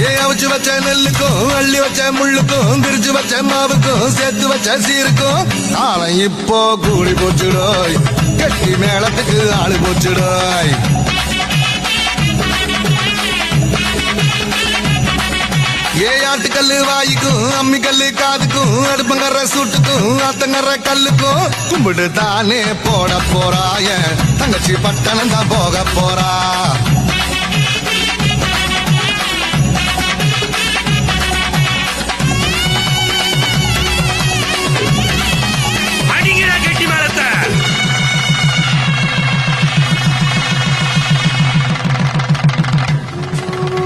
ஏ அவிச்சு வச்ச நெல்லுக்கும் அள்ளி வச்ச முள்ளுக்கும் பிரிச்சு வச்ச மாவுக்கும் சேர்த்து வச்ச சீருக்கும் காலம் இப்போ கூடி போச்சுடோய் கட்டி மேளத்துக்கு ஆளு போச்சுடோய் ஏ ஆட்டுக்கல்லு வாய்க்கும் அம்மிக்கல்லு காதுக்கும் அடுப்பங்கற சூட்டுக்கும் அத்தங்கற கல்லுக்கும் கும்பிடு தானே போட போறாய தங்கச்சி பட்டணம் தான் போக போறா